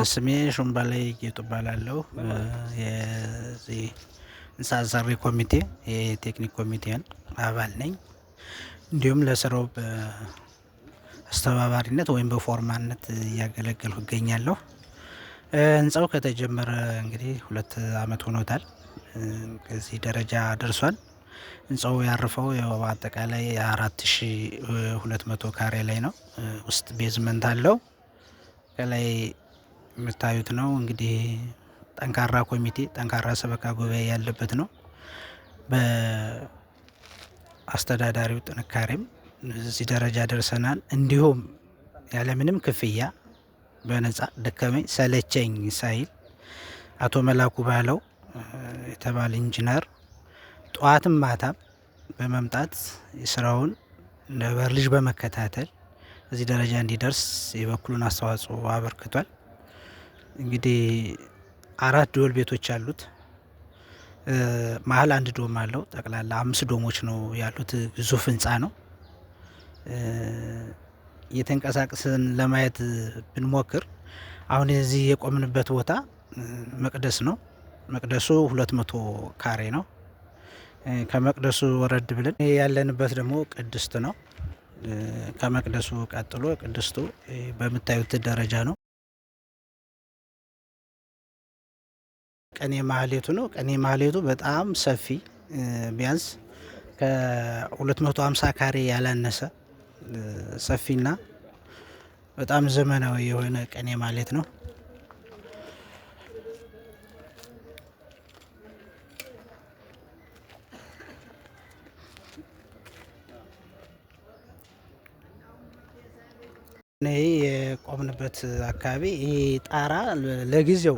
ስሜ ሹምባላይ ጌጡ እባላለሁ። የዚህ ህንፃ አሰሪ ኮሚቴ የቴክኒክ ኮሚቴን አባል ነኝ። እንዲሁም ለስራው በአስተባባሪነት ወይም በፎርማነት እያገለገልኩ እገኛለሁ። ህንፃው ከተጀመረ እንግዲህ 2 አመት ሆኖታል። ከዚህ ደረጃ ደርሷል። ህንፃው ያረፈው በአጠቃላይ 4200 ካሬ ላይ ነው። ውስጥ ቤዝመንት አለው። ከላይ የምታዩት ነው እንግዲህ ጠንካራ ኮሚቴ፣ ጠንካራ ሰበካ ጉባኤ ያለበት ነው። በአስተዳዳሪው ጥንካሬም እዚህ ደረጃ ደርሰናል። እንዲሁም ያለምንም ክፍያ በነፃ ደከመኝ ሰለቸኝ ሳይል አቶ መላኩ ባለው የተባለ ኢንጂነር ጠዋትም ማታም በመምጣት የስራውን በልጅ በመከታተል እዚህ ደረጃ እንዲደርስ የበኩሉን አስተዋጽኦ አበርክቷል። እንግዲህ 4 ደወል ቤቶች አሉት። መሀል 1 ዶም አለው። ጠቅላላ 5 ዶሞች ነው ያሉት። ግዙፍ ህንፃ ነው። እየተንቀሳቀስን ለማየት ብንሞክር አሁን እዚህ የቆምንበት ቦታ መቅደስ ነው። መቅደሱ 200 ካሬ ነው። ከመቅደሱ ወረድ ብለን ያለንበት ደግሞ ቅድስት ነው። ከመቅደሱ ቀጥሎ ቅድስቱ በምታዩት ደረጃ ነው። ቀኔ ማህሌቱ ነው። ቀኔ ማህሌቱ በጣም ሰፊ ቢያንስ ከ250 ካሬ ያላነሰ ሰፊና በጣም ዘመናዊ የሆነ ቀኔ ማህሌት ነው። ይሄ የቆምንበት አካባቢ ይሄ ጣራ ለጊዜው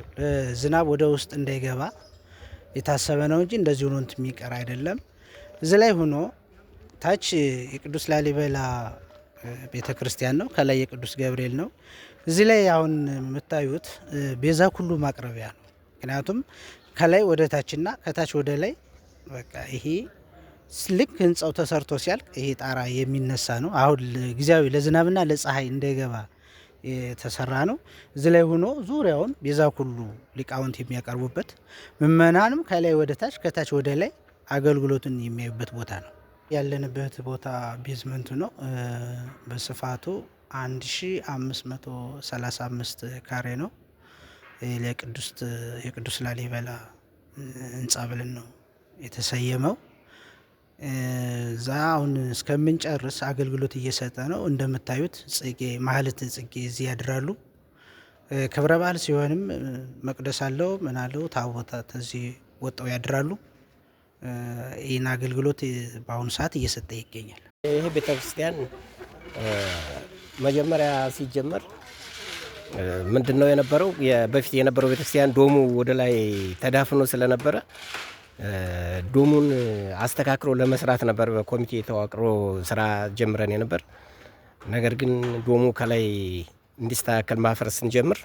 ዝናብ ወደ ውስጥ እንዳይገባ የታሰበ ነው እንጂ እንደዚህ ሆኖ የሚቀር አይደለም። እዚህ ላይ ሆኖ ታች የቅዱስ ላሊበላ ቤተክርስቲያን ነው። ከላይ የቅዱስ ገብርኤል ነው። እዚህ ላይ አሁን የምታዩት ቤዛ ኩሉ ማቅረቢያ ነው። ምክንያቱም ከላይ ወደ ታችና ከታች ወደ ላይ በቃ ይሄ ልክ ህንፃው ተሰርቶ ሲያልቅ ይሄ ጣራ የሚነሳ ነው። አሁን ጊዜያዊ ለዝናብና ለፀሐይ እንዳይገባ የተሰራ ነው። እዚህ ላይ ሆኖ ዙሪያውን ቤዛ ኩሉ ሊቃውንት የሚያቀርቡበት፣ ምእመናንም ከላይ ወደ ታች ከታች ወደ ላይ አገልግሎትን የሚያዩበት ቦታ ነው። ያለንበት ቦታ ቤዝመንቱ ነው። በስፋቱ 1535 ካሬ ነው። የቅዱስ ላሊበላ ህንፃ ብለን ነው የተሰየመው። እዛ አሁን እስከምንጨርስ አገልግሎት እየሰጠ ነው። እንደምታዩት ጽጌ ማህሌተ ጽጌ እዚህ ያድራሉ። ክብረ በዓል ሲሆንም መቅደስ አለው ምን አለው ታቦታት እዚህ ወጣው ያድራሉ። ይህን አገልግሎት በአሁኑ ሰዓት እየሰጠ ይገኛል። ይህ ቤተክርስቲያን መጀመሪያ ሲጀመር ምንድነው የነበረው? በፊት የነበረው ቤተክርስቲያን ዶሙ ወደ ላይ ተዳፍኖ ስለነበረ ዶሙን አስተካክሎ ለመስራት ነበር በኮሚቴ ተዋቅሮ ስራ ጀምረን የነበር። ነገር ግን ዶሙ ከላይ እንዲስተካከል ማፍረስ ስንጀምር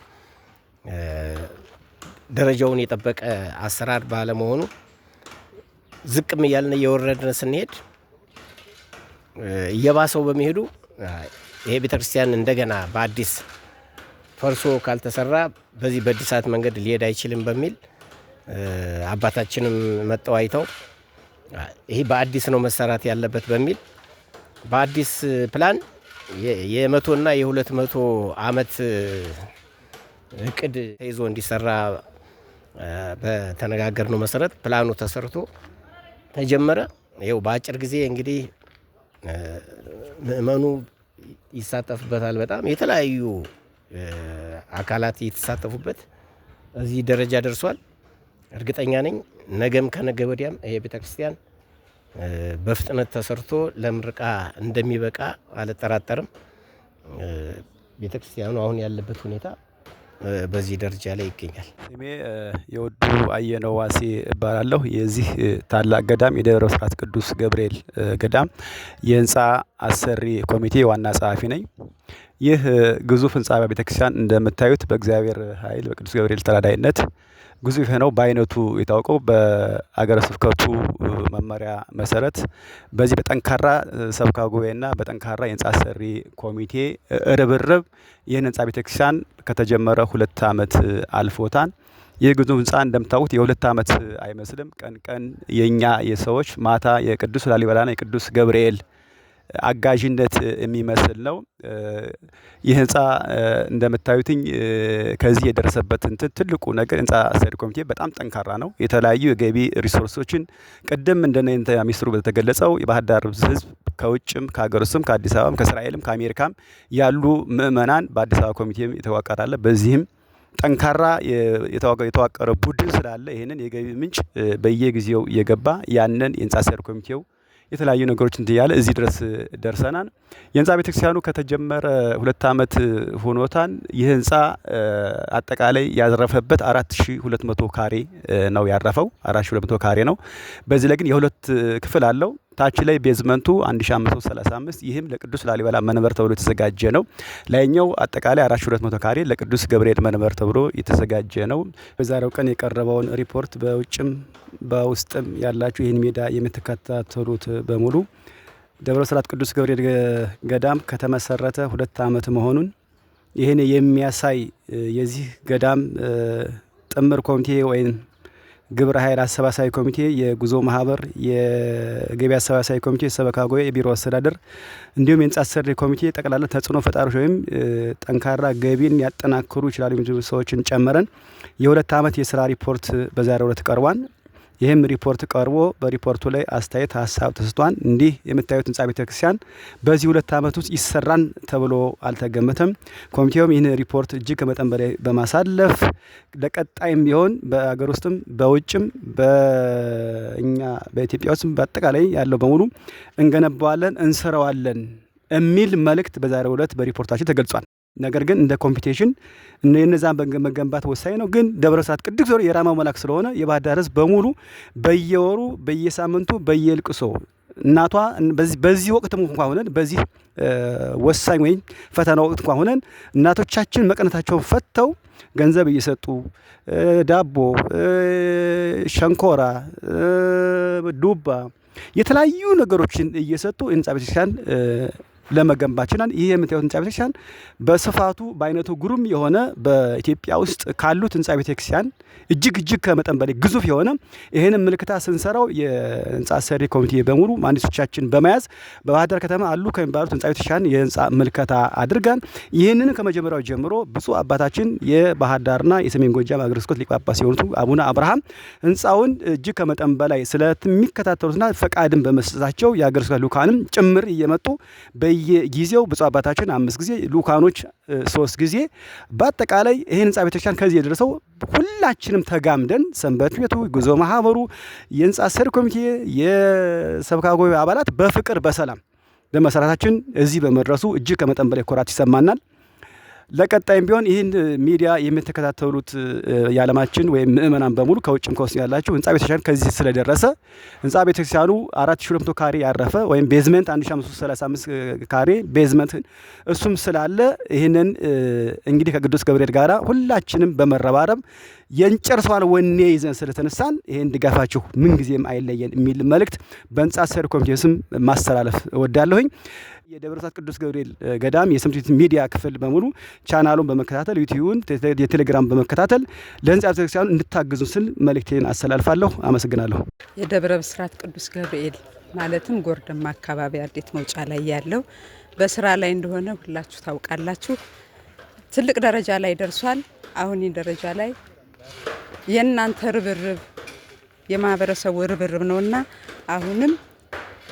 ደረጃውን የጠበቀ አሰራር ባለመሆኑ ዝቅም እያልን እየወረድን ስንሄድ እየባሰው በመሄዱ ይሄ ቤተክርስቲያን እንደገና በአዲስ ፈርሶ ካልተሰራ በዚህ በእድሳት መንገድ ሊሄድ አይችልም በሚል አባታችንም መጥተው አይተው ይሄ በአዲስ ነው መሰራት ያለበት በሚል በአዲስ ፕላን የ100 እና የ200 አመት እቅድ ተይዞ እንዲሰራ በተነጋገርነው መሰረት ፕላኑ ተሰርቶ ተጀመረ። ይኸው በአጭር ጊዜ እንግዲህ ምእመኑ ይሳተፍበታል። በጣም የተለያዩ አካላት የተሳተፉበት እዚህ ደረጃ ደርሷል። እርግጠኛ ነኝ ነገም ከነገ ወዲያም ይሄ ቤተክርስቲያን በፍጥነት ተሰርቶ ለምርቃ እንደሚበቃ አልጠራጠርም። ቤተክርስቲያኑ አሁን ያለበት ሁኔታ በዚህ ደረጃ ላይ ይገኛል። ስሜ የወዱ አየነው ዋሴ እባላለሁ። የዚህ ታላቅ ገዳም የደብረ ብስራት ቅዱስ ገብርኤል ገዳም የህንፃ አሰሪ ኮሚቴ ዋና ጸሐፊ ነኝ። ይህ ግዙፍ ህንጻ ቤተክርስቲያን እንደምታዩት በእግዚአብሔር ኃይል በቅዱስ ገብርኤል ተራዳይነት ግዙፍ ነው በአይነቱ የታወቀው በአገረ ስብከቱ መመሪያ መሰረት በዚህ በጠንካራ ሰበካ ጉባኤና በጠንካራ የህንጻ ሰሪ ኮሚቴ ርብርብ ይህን ህንጻ ቤተክርስቲያን ከተጀመረ 2 ዓመት አልፎታል። ይህ ግዙፍ ህንጻ እንደምታውቁት የ2 ዓመት አይመስልም። ቀን ቀን የኛ የሰዎች ማታ የቅዱስ ላሊበላና የቅዱስ ገብርኤል አጋዥነት የሚመስል ነው። ይህ ህንጻ እንደምታዩትኝ ከዚህ የደረሰበት ትልቁ ነገር ህንጻ ሰሪ ኮሚቴ በጣም ጠንካራ ነው። የተለያዩ የገቢ ሪሶርሶችን ቅድም እንደነንተ ሚኒስትሩ በተገለጸው የባህር ዳር ህዝብ ከውጭም ከሀገር ውስጥም ከአዲስ አበባም ከእስራኤልም ከአሜሪካም ያሉ ምእመናን በአዲስ አበባ ኮሚቴ የተዋቀራለ። በዚህም ጠንካራ የተዋቀረ ቡድን ስላለ ይህንን የገቢ ምንጭ በየጊዜው እየገባ ያንን የህንጻ ሰሪ ኮሚቴው የተለያዩ ነገሮችን እያለ እዚህ ድረስ ደርሰናል። የህንጻ ቤተክርስቲያኑ ከተጀመረ 2 ዓመት ሆኖታል። ይህ ህንጻ አጠቃላይ ያረፈበት 4200 ካሬ ነው ያረፈው 4200 ካሬ ነው። በዚህ ላይ ግን የሁለት ክፍል አለው። ታች ላይ ቤዝመንቱ 1535 ይህም ለቅዱስ ላሊበላ መንበር ተብሎ የተዘጋጀ ነው። ላይኛው አጠቃላይ 4200 ካሬ ለቅዱስ ገብርኤል መንበር ተብሎ የተዘጋጀ ነው። በዛሬው ቀን የቀረበውን ሪፖርት በውጭም በውስጥም ያላችሁ ይህን ሜዳ የምትከታተሉት በሙሉ ደብረ ብስራት ቅዱስ ገብርኤል ገዳም ከተመሰረተ 2 ዓመት መሆኑን ይህን የሚያሳይ የዚህ ገዳም ጥምር ኮሚቴ ወይም ግብረ ኃይል አሰባሳቢ ኮሚቴ፣ የጉዞ ማህበር፣ የገቢ አሰባሳቢ ኮሚቴ፣ የሰበካ ጉባኤ፣ የቢሮ አስተዳደር እንዲሁም የህንጻ ሰሪ ኮሚቴ ጠቅላላ ተጽዕኖ ፈጣሪዎች ወይም ጠንካራ ገቢን ያጠናክሩ ይችላሉ የሚሉ ሰዎችን ጨምረን የ2 ዓመት የስራ ሪፖርት በዛሬው ዕለት ቀርቧል። ይህም ሪፖርት ቀርቦ በሪፖርቱ ላይ አስተያየት ሀሳብ ተሰጥቷል። እንዲህ የምታዩት ህንጻ ቤተክርስቲያን በዚህ 2 ዓመት ውስጥ ይሰራን ተብሎ አልተገመተም። ኮሚቴውም ይህን ሪፖርት እጅግ ከመጠን በላይ በማሳለፍ ለቀጣይም ቢሆን በአገር ውስጥም በውጭም በእኛ በኢትዮጵያ ውስጥ በአጠቃላይ ያለው በሙሉ እንገነባዋለን እንሰራዋለን የሚል መልእክት በዛሬው ዕለት በሪፖርታችን ተገልጿል። ነገር ግን እንደ ኮምፒቲሽን እነዛን መገንባት ወሳኝ ነው። ግን ደብረ ብስራት ቅዱስ ገብርኤል የራማው መልአክ ስለሆነ የባህር ዳር ህዝብ በሙሉ በየወሩ በየሳምንቱ በየልቅሶ እናቷ በዚህ ወቅት እንኳን ሆነን በዚህ ወሳኝ ወይም ፈተና ወቅት እንኳን ሆነን እናቶቻችን መቀነታቸውን ፈተው ገንዘብ እየሰጡ ዳቦ፣ ሸንኮራ፣ ዱባ የተለያዩ ነገሮችን እየሰጡ ህንጻ ቤተክርስቲያን ለመገንባት ችላል። ይህ የምታዩት ህንጻ ቤተክርስቲያን በስፋቱ በአይነቱ ግሩም የሆነ በኢትዮጵያ ውስጥ ካሉት ህንጻ ቤተክርስቲያን እጅግ ከመጠን በላይ ግዙፍ የሆነ ይህንን ምልክታ ስንሰራው የህንጻ ሰሪ ኮሚቴ በሙሉ መሀንዲሶቻችን በመያዝ በባህር ዳር ከተማ አሉ ከሚባሉት ህንጻ ቤተክርስቲያን የህንጻ ምልከታ አድርገን ይህንን ከመጀመሪያው ጀምሮ ብፁዕ አባታችን የባህር ዳርና የሰሜን ጎጃም ሀገረ ስብከት ሊቀ ጳጳስ የሆኑት አቡነ አብርሃም ህንጻውን እጅግ ከመጠን በላይ ስለሚከታተሉትና ፈቃድን በመስጠታቸው የሀገረ ስብከት ልኡካንም ጭምር እየመጡ በየጊዜው ብፁዕ አባታችን 5 ጊዜ ልኡካኖች 3 ጊዜ በአጠቃላይ ይህን ህንጻ ቤተክርስቲያን ከዚህ የደረሰው ሁላችንም ተጋምደን ሰንበት ቤቱ፣ ጉዞ ማህበሩ፣ የህንጻ ሰሪ ኮሚቴ፣ የሰበካ ጉባኤ አባላት በፍቅር በሰላም በመሰራታችን እዚህ በመድረሱ እጅግ ከመጠን በላይ ኩራት ይሰማናል። ለቀጣይም ቢሆን ይህን ሚዲያ የምትከታተሉት የዓለማችን ወይም ምእመናን በሙሉ ከውጭም ከውስጥ ያላችሁ ህንጻ ቤተክርስቲያን ከዚህ ስለደረሰ ህንጻ ቤተክርስቲያኑ 4200 ካሬ ያረፈ ወይም ቤዝመንት 1535 ካሬ ቤዝመንት እሱም ስላለ ይህንን እንግዲህ ከቅዱስ ገብርኤል ጋራ ሁላችንም በመረባረብ የእንጨርሰዋል ወኔ ይዘን ስለተነሳን ይህን ድጋፋችሁ ምንጊዜም አይለየን የሚል መልእክት በህንጻ ሰሪ ኮሚቴ ስም ማስተላለፍ እወዳለሁኝ። የደብረ ብስራት ቅዱስ ገብርኤል ገዳም የስምት ሚዲያ ክፍል በሙሉ ቻናሉን በመከታተል ዩቲዩብን፣ የቴሌግራም በመከታተል ለህንጻ ቤተክርስቲያኑ እንድታግዙ ስል መልእክቴን አስተላልፋለሁ። አመሰግናለሁ። የደብረ ብስራት ቅዱስ ገብርኤል ማለትም ጎርደማ አካባቢ አዴት መውጫ ላይ ያለው በስራ ላይ እንደሆነ ሁላችሁ ታውቃላችሁ። ትልቅ ደረጃ ላይ ደርሷል። አሁን ይህ ደረጃ ላይ የእናንተ ርብርብ የማህበረሰቡ ርብርብ ነውና አሁንም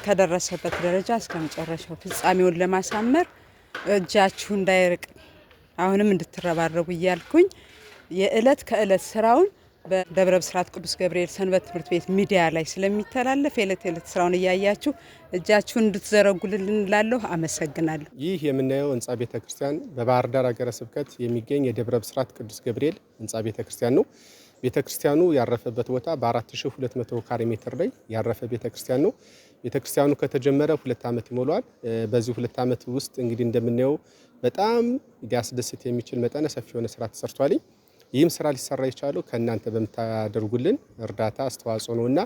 ከደረሰበት ደረጃ እስከ መጨረሻው ፍጻሜውን ለማሳመር እጃችሁ እንዳይርቅ አሁንም እንድትረባረቡ እያልኩኝ የእለት ከእለት ስራውን በደብረ ብስራት ቅዱስ ገብርኤል ሰንበት ትምህርት ቤት ሚዲያ ላይ ስለሚተላለፍ የእለት ስራውን እያያችሁ እጃችሁን እንድትዘረጉልን እላለሁ። አመሰግናለሁ። ይህ የምናየው ህንጻ ቤተክርስቲያን በባህር ዳር ሀገረ ስብከት የሚገኝ የደብረ ብስራት ቅዱስ ገብርኤል ህንጻ ቤተክርስቲያን ነው። ቤተክርስቲያኑ ያረፈበት ቦታ በ4200 ካሬ ሜትር ላይ ያረፈ ቤተክርስቲያን ነው። ቤተክርስቲያኑ ከተጀመረ 2 ዓመት ይሞላዋል። በዚህ 2 ዓመት ውስጥ እንግዲህ እንደምናየው በጣም ሊያስደስት የሚችል መጠነ ሰፊ የሆነ ስራ ተሰርቷል። ይህም ስራ ሊሰራ የቻለው ከእናንተ በምታደርጉልን እርዳታ አስተዋጽኦ ነውና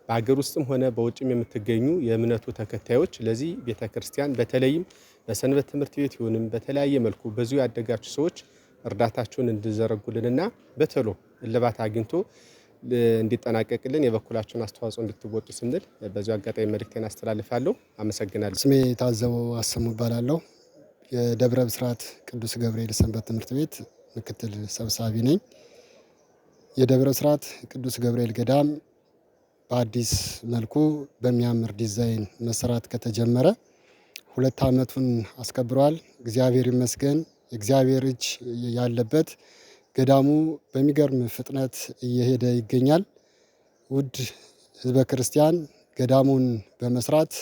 በሀገር ውስጥም ሆነ በውጭም የምትገኙ የእምነቱ ተከታዮች ለዚህ ቤተክርስቲያን በተለይም በሰንበት ትምህርት ቤት ይሁንም በተለያየ መልኩ በዚሁ ያደጋችሁ ሰዎች እርዳታችሁን እንድዘረጉልንና በተሎ እልባት አግኝቶ እንዲጠናቀቅልን የበኩላችሁን አስተዋጽኦ እንድትወጡ ስንል በዚሁ አጋጣሚ መልእክቴን አስተላልፋለሁ። አመሰግናለሁ። ስሜ ታዘበው አሰሙ እባላለሁ። የደብረ ብስራት ቅዱስ ገብርኤል ሰንበት ትምህርት ቤት ምክትል ሰብሳቢ ነኝ። የደብረ ብስራት ቅዱስ ገብርኤል ገዳም በአዲስ መልኩ በሚያምር ዲዛይን መሰራት ከተጀመረ 2 ዓመቱን አስከብሯል። እግዚአብሔር ይመስገን። የእግዚአብሔር እጅ ያለበት ገዳሙ በሚገርም ፍጥነት እየሄደ ይገኛል። ውድ ህዝበ ክርስቲያን ገዳሙን በመስራት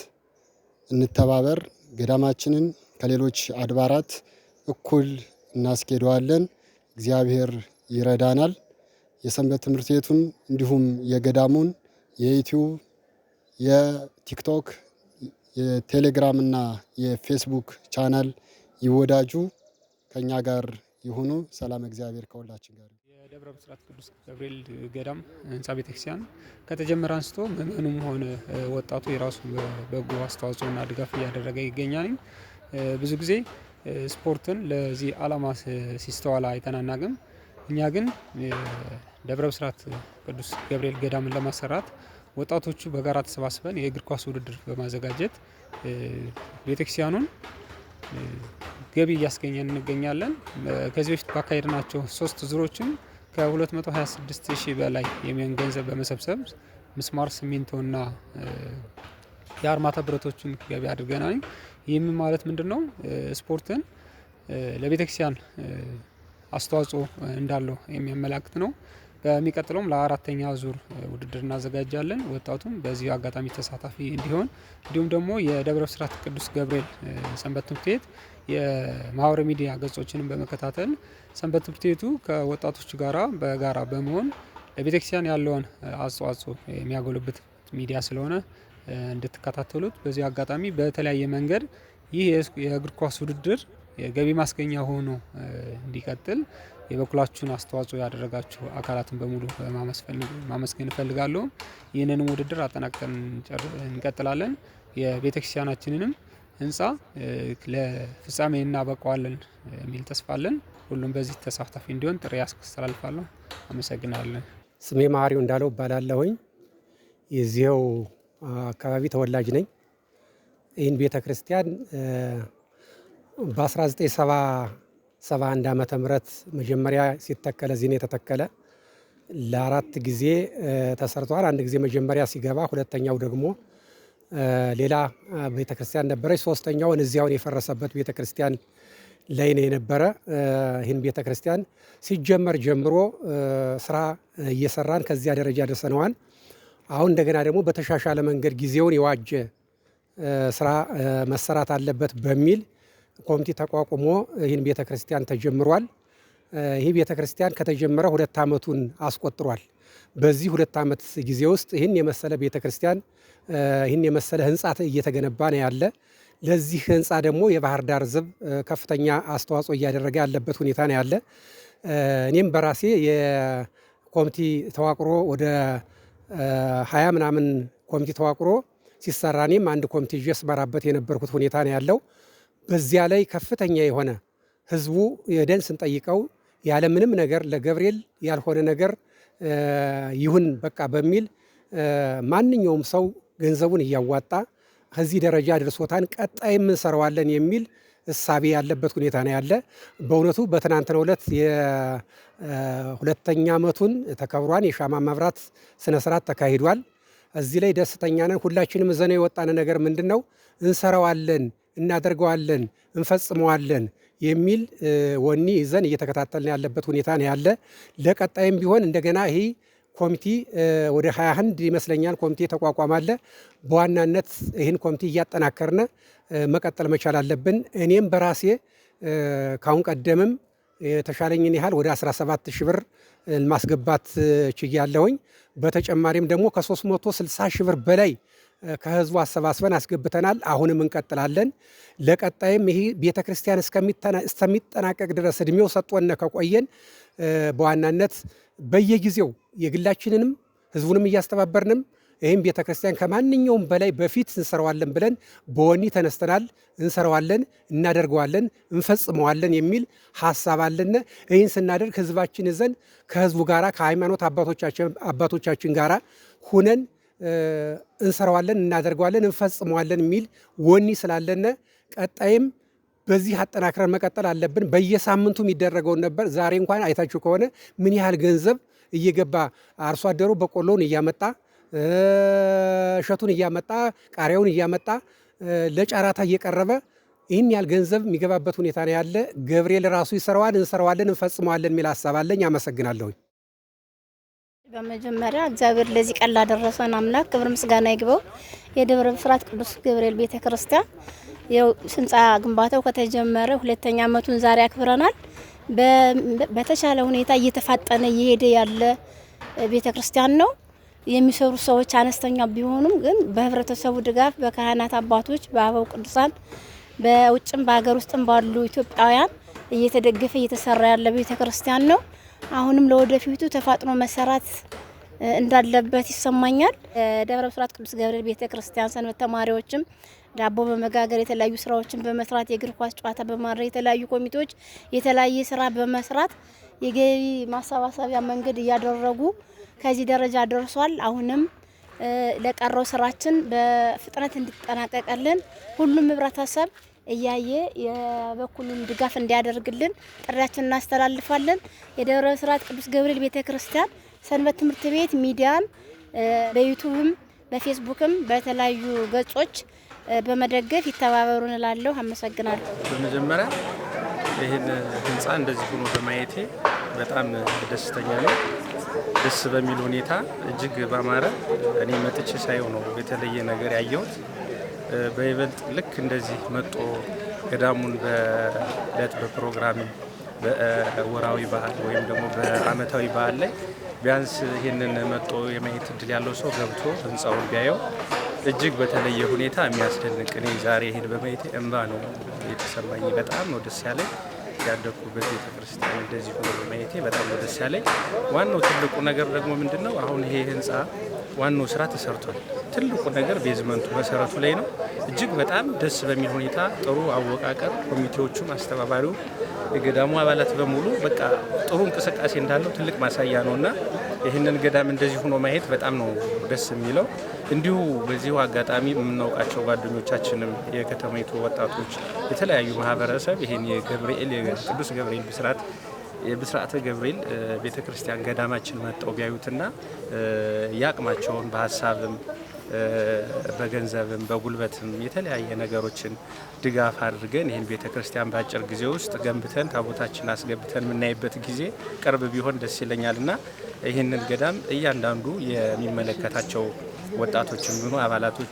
እንተባበር። ገዳማችንን ከሌሎች አድባራት እኩል እናስኬደዋለን። እግዚአብሔር ይረዳናል። የሰንበት ትምህርት ቤቱን እንዲሁም የገዳሙን የዩቲዩብ፣ የቲክቶክ፣ የቴሌግራም እና የፌስቡክ ቻናል ይወዳጁ፣ ከኛ ጋር ይሁኑ። ሰላም እግዚአብሔር ከሁላችን ጋር። የደብረ ብስራት ቅዱስ ገብርኤል ገዳም ህንፃ ቤተክርስቲያን ከተጀመረ አንስቶ ምዕመኑም ሆነ ወጣቱ የራሱ በጎ አስተዋጽኦና ድጋፍ እያደረገ ይገኛል። ብዙ ጊዜ ስፖርትን ለዚህ ዓላማ ሲስተዋል አይተናናቅም። እኛ ግን ደብረ ብስራት ቅዱስ ገብርኤል ገዳምን ለማሰራት ወጣቶቹ በጋራ ተሰባስበን የእግር ኳስ ውድድር በማዘጋጀት ቤተክርስቲያኑን ገቢ እያስገኘን እንገኛለን። ከዚህ በፊት ባካሄድናቸው 3 ዙሮችም ከ226 ሺህ በላይ የሚሆን ገንዘብ በመሰብሰብ ምስማር፣ ሲሚንቶና የአርማታ ብረቶችን ገቢ አድርገናል። ይህም ማለት ምንድነው? ስፖርትን ለቤተክርስቲያን አስተዋጽኦ እንዳለው የሚያመላክት ነው። በሚቀጥለውም ለ4ኛ ዙር ውድድር እናዘጋጃለን። ወጣቱም በዚህ አጋጣሚ ተሳታፊ እንዲሆን እንዲሁም ደግሞ የደብረ ብስራት ቅዱስ ገብርኤል ሰንበት ትምህርት ቤት የማህበራዊ ሚዲያ ገጾችንም በመከታተል ሰንበት ትምህርት ቤቱ ከወጣቶች ጋራ በጋራ በመሆን ለቤተክርስቲያን ያለውን አስተዋጽኦ የሚያጎለብት ሚዲያ ስለሆነ እንድትከታተሉት በዚህ አጋጣሚ በተለያየ መንገድ ይህ የእግር ኳስ ውድድር የገቢ ማስገኛ ሆኖ እንዲቀጥል የበኩላችሁን አስተዋጽኦ ያደረጋችሁ አካላትን በሙሉ ማመስገን እፈልጋለሁ። ይህንንም ውድድር አጠናቅቀን እንቀጥላለን። የቤተክርስቲያናችንንም ህንፃ ለፍጻሜ እናበቃዋለን የሚል ተስፋ አለን። ሁሉም በዚህ ተሳታፊ እንዲሆን ጥሪ አስተላልፋለሁ። አመሰግናለሁ። ስሜ ማሪው እንዳለው እባላለሁኝ። የዚህው አካባቢ ተወላጅ ነኝ። ይህን ቤተክርስቲያን በ1971 ዓመተ ምህረት መጀመሪያ ሲተከለ እዚህ ነው የተተከለ። ለ4 ጊዜ ተሰርቷል። አንድ ጊዜ መጀመሪያ ሲገባ፣ ሁለተኛው ደግሞ ሌላ ቤተክርስቲያን ነበረች። ሶስተኛውን እዚያውን የፈረሰበት ቤተክርስቲያን ላይ ነው የነበረ። ይህን ቤተክርስቲያን ሲጀመር ጀምሮ ስራ እየሰራን ከዚያ ደረጃ ደርሰነዋል። አሁን እንደገና ደግሞ በተሻሻለ መንገድ ጊዜውን የዋጀ ስራ መሰራት አለበት በሚል ኮሚቴ ተቋቁሞ ይህን ቤተክርስቲያን ተጀምሯል። ይህ ቤተክርስቲያን ከተጀመረ 2 ዓመቱን አስቆጥሯል። በዚህ 2 ዓመት ጊዜ ውስጥ ይህን የመሰለ ቤተክርስቲያን ይህን የመሰለ ህንፃ እየተገነባ ነው ያለ። ለዚህ ህንፃ ደግሞ የባህር ዳር ሕዝብ ከፍተኛ አስተዋጽኦ እያደረገ ያለበት ሁኔታ ነው ያለ። እኔም በራሴ የኮሚቴ ተዋቅሮ ወደ 20 ምናምን ኮሚቴ ተዋቅሮ ሲሰራ እኔም አንድ ኮሚቴ ይዤ ስመራበት የነበርኩት ሁኔታ ነው ያለው። በዚያ ላይ ከፍተኛ የሆነ ህዝቡ የደን ስንጠይቀው ያለ ምንም ነገር ለገብርኤል ያልሆነ ነገር ይሁን በቃ በሚል ማንኛውም ሰው ገንዘቡን እያዋጣ ከዚህ ደረጃ ደርሶታን ቀጣይም እንሰራዋለን የሚል እሳቤ ያለበት ሁኔታ ነው ያለ። በእውነቱ በትናንትናው ዕለት የ2ኛ ዓመቱን ተከብሯን የሻማ መብራት ስነስርዓት ተካሂዷል። እዚህ ላይ ደስተኛ ነን። ሁላችንም ዘና የወጣነ ነገር ምንድን ነው? እንሰራዋለን፣ እናደርገዋለን፣ እንፈጽመዋለን የሚል ወኔ ይዘን እየተከታተልን ያለበት ሁኔታ ነው ያለ። ለቀጣይም ቢሆን እንደገና ይሄ ኮሚቴ ወደ 21 ይመስለኛል ኮሚቴ ተቋቋማለ። በዋናነት ይህን ኮሚቴ እያጠናከርነ መቀጠል መቻል አለብን። እኔም በራሴ ካሁን ቀደምም የተሻለኝን ያህል ወደ 17 ሺህ ብር ማስገባት ችያለሁኝ። በተጨማሪም ደግሞ ከ360 ሺህ ብር በላይ ከህዝቡ አሰባስበን አስገብተናል። አሁንም እንቀጥላለን። ለቀጣይም ይህ ቤተ ክርስቲያን እስከሚጠናቀቅ ድረስ እድሜው ሰጥቶን ከቆየን በዋናነት በየጊዜው የግላችንንም ህዝቡንም እያስተባበርንም ይህም ቤተ ክርስቲያን ከማንኛውም በላይ በፊት እንሰራዋለን ብለን በወኒ ተነስተናል። እንሰራዋለን፣ እናደርገዋለን፣ እንፈጽመዋለን የሚል ሀሳብ አለን። ይህን ስናደርግ ህዝባችን ይዘን ከህዝቡ ጋራ ከሃይማኖት አባቶቻችን ጋራ ሁነን እንሰራዋለን፣ እናደርገዋለን፣ እንፈጽመዋለን የሚል ወኒ ስላለን ቀጣይም በዚህ አጠናክረን መቀጠል አለብን። በየሳምንቱ የሚደረገውን ነበር። ዛሬ እንኳን አይታችሁ ከሆነ ምን ያህል ገንዘብ እየገባ አርሶ አደሩ በቆሎውን እያመጣ እሸቱን እያመጣ ቃሪያውን እያመጣ ለጫራታ እየቀረበ ይህን ያህል ገንዘብ የሚገባበት ሁኔታ ነው ያለ። ገብርኤል ራሱ ይሰራዋል፣ እንሰራዋለን፣ እንፈጽመዋለን የሚል ሀሳብ አለኝ። አመሰግናለሁ። በመጀመሪያ እግዚአብሔር ለዚህ ቀን ላደረሰን አምላክ ክብር ምስጋና ይግባው። የደብረ ብስራት ቅዱስ ገብርኤል ቤተክርስቲያን ህንፃ ግንባታው ከተጀመረ 2ኛ ዓመቱን ዛሬ አክብረናል። በተሻለ ሁኔታ እየተፋጠነ እየሄደ ያለ ቤተክርስቲያን ነው። የሚሰሩ ሰዎች አነስተኛ ቢሆኑም ግን በህብረተሰቡ ድጋፍ በካህናት አባቶች፣ በአበው ቅዱሳን፣ በውጭም በሀገር ውስጥም ባሉ ኢትዮጵያውያን እየተደገፈ እየተሰራ ያለ ቤተክርስቲያን ነው። አሁንም ለወደፊቱ ተፋጥኖ መሰራት እንዳለበት ይሰማኛል። ደብረ ብስራት ቅዱስ ገብርኤል ቤተክርስቲያን ሰንበት ተማሪዎችም ዳቦ በመጋገር የተለያዩ ስራዎችን በመስራት የእግር ኳስ ጨዋታ በማድረግ የተለያዩ ኮሚቴዎች የተለያየ ስራ በመስራት የገቢ ማሰባሰቢያ መንገድ እያደረጉ ከዚህ ደረጃ ደርሷል። አሁንም ለቀረው ስራችን በፍጥነት እንዲጠናቀቅልን ሁሉም ህብረተሰብ እያየ የበኩሉን ድጋፍ እንዲያደርግልን ጥሪያችንን እናስተላልፋለን። የደብረ ብስራት ቅዱስ ገብርኤል ቤተክርስቲያን ሰንበት ትምህርት ቤት ሚዲያን በዩቲዩብም በፌስቡክም በተለያዩ ገጾች በመደገፍ ይተባበሩን እላለሁ። አመሰግናለሁ። በመጀመሪያ ይህን ህንፃ እንደዚህ ሆኖ በማየቴ በጣም ደስተኛ ነኝ። ደስ በሚል ሁኔታ እጅግ ባማረ እኔ መጥቼ ሳየው ነው የተለየ ነገር ያየሁት። በይበልጥ ልክ እንደዚህ መጦ ገዳሙን በዕለት በፕሮግራም በወራዊ በዓል ወይም ደግሞ በአመታዊ በዓል ላይ ቢያንስ ይህንን መጦ የማየት እድል ያለው ሰው ገብቶ ህንፃውን ቢያየው እጅግ በተለየ ሁኔታ የሚያስደንቅ። እኔ ዛሬ ይህን በማየቴ እንባ ነው የተሰማኝ። በጣም ነው ደስ ያለኝ። ያደኩበት ቤተክርስቲያን እንደዚህ ሆኖ በማየቴ በጣም ነው ደስ ያለኝ። ዋናው ትልቁ ነገር ደግሞ ምንድነው? አሁን ይሄ ህንፃ ዋናው ስራ ተሰርቷል። ትልቁ ነገር ቤዝመንቱ መሰረቱ ላይ ነው። እጅግ በጣም ደስ በሚል ሁኔታ ጥሩ አወቃቀር፣ ኮሚቴዎቹም አስተባባሪው የገዳሙ አባላት በሙሉ በቃ ጥሩ እንቅስቃሴ እንዳለው ትልቅ ማሳያ ነውና ይህንን ገዳም እንደዚህ ሆኖ ማየት በጣም ነው ደስ የሚለው። እንዲሁ በዚሁ አጋጣሚ የምናውቃቸው ጓደኞቻችንም የከተማይቱ ወጣቶች፣ የተለያዩ ማህበረሰብ ይህን የገብርኤል የቅዱስ ገብርኤል የብስራተ ገብርኤል ቤተክርስቲያን ገዳማችን መጠው ቢያዩትና ያቅማቸውን በሀሳብም በገንዘብም በጉልበትም የተለያየ ነገሮችን ድጋፍ አድርገን ይህን ቤተክርስቲያን በአጭር ጊዜ ውስጥ ገንብተን ታቦታችን አስገብተን የምናይበት ጊዜ ቅርብ ቢሆን ደስ ይለኛልና ይህንን ገዳም እያንዳንዱ የሚመለከታቸው ወጣቶችም ሆኑ አባላቶች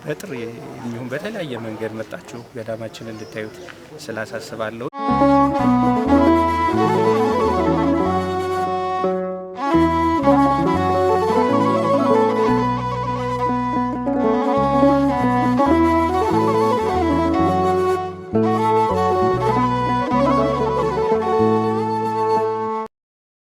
በጥሪ የሚሆን በተለያየ መንገድ መጣችሁ ገዳማችን እንድታዩት ስላሳስባለሁ።